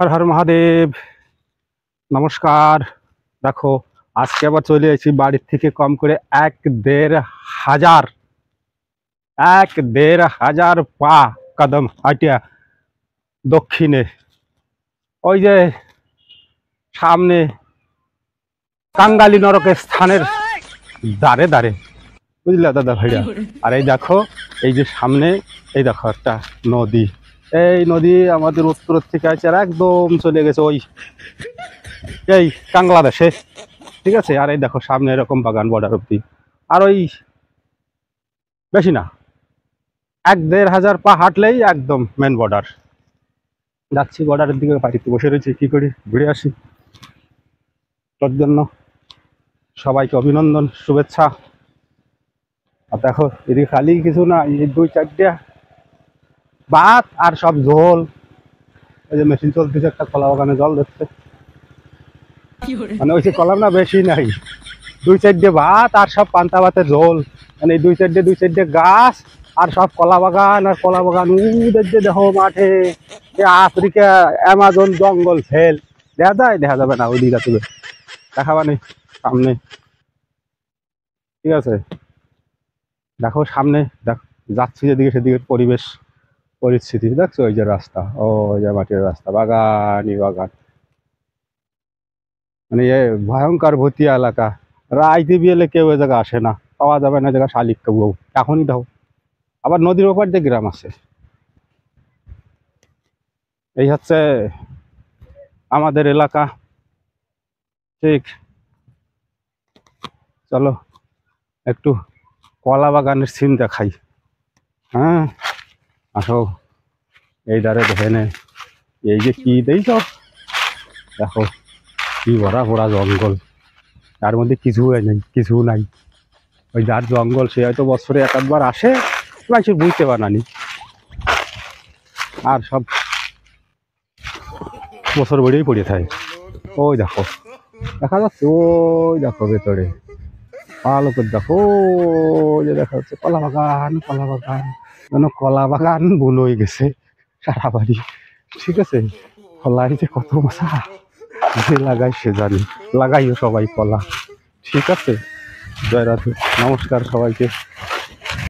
হর হর মহাদেব। নমস্কার। দেখো, আজকে আবার চলে এসেছি বাড়ির থেকে কম করে 1-1.5 হাজার 1-1.5 হাজার পা কদম হাঁটিয়া দক্ষিণে ওই যে সামনে কাঙ্গালি নরকের স্থানের দ্বারে দ্বারে, বুঝলে দাদা ভাইয়া। আর এই দেখো, এই যে সামনে এই দেখো একটা নদী। এই নদী আমাদের উত্তর থেকে আছে আর একদম চলে গেছে ওই এই বাংলাদেশে, ঠিক আছে। আর এই দেখো সামনে এরকম বাগান বর্ডার অব্দি, আর ওই বেশি না, 1-1.5 হাজার পা হাঁটলেই একদম মেন বর্ডার। যাচ্ছি বর্ডারের দিকে, বাড়িতে বসে রয়েছি, কি করি ঘুরে আসি। তোর জন্য সবাইকে অভিনন্দন, শুভেচ্ছা। আর দেখো এদিকে খালি কিছু না, এই 2-4টা ভাত আর সব ঝোল। এই যে মেশিন চলতেছে, একটা কলা বাগানে জল দিচ্ছে, মানে ওই যে কলা না বেশি নাই, 2-4টে ভাত আর সব পান্তা ভাতের ঝোল। মানে এই 2-4টে গাছ আর সব কলা বাগান আর কলা বাগান। উদের যে দেখো মাঠে আফ্রিকা অ্যামাজন জঙ্গল ফেল দেখা যায়, দেখা যাবে না ওই দিকে তুলে দেখাবা নেই সামনে, ঠিক আছে। দেখো সামনে দেখ, যাচ্ছি যেদিকে সেদিকে পরিবেশ পরিস্থিতি দেখছো, ওই যে রাস্তা, ওই যে মাটির রাস্তা, বাগানই বাগান। মানে এ ভয়ঙ্কর ভুতিয়া এলাকা। রাইতে বিয়েলে কেউ এ জায়গা আসে না, পাওয়া যাবে না জায়গা শালিক কেউ এখনই দাও। আবার নদীর ওপার দিয়ে গ্রাম আছে। এই হচ্ছে আমাদের এলাকা, ঠিক। চলো একটু কলা বাগানের সিন দেখাই। হ্যাঁ আসো, এই ধারে দেখে নে, এই যে কি দেখছো, দেখো কি ভরা ভরা জঙ্গল, তার মধ্যে কিছু নেই, কিছু নাই। ওই যার জঙ্গল সে হয়তো বছরে 1-8বার আসে, মানুষের বুঝতে বানানি, আর সব বছর বেড়েই পড়ে থাকে। ওই দেখো দেখা যাচ্ছে, ওই দেখো ভেতরে ভালো করে দেখো, ওই যে দেখা যাচ্ছে কলা বাগান, কলা বাগান, যেন কলা বাগান বুন হয়ে গেছে সারা বাড়ি, ঠিক আছে। কলাই যে কত মশা, যে লাগাই সে জানি, লাগাইও সবাই কলা, ঠিক আছে। জয় রাধে, নমস্কার সবাইকে।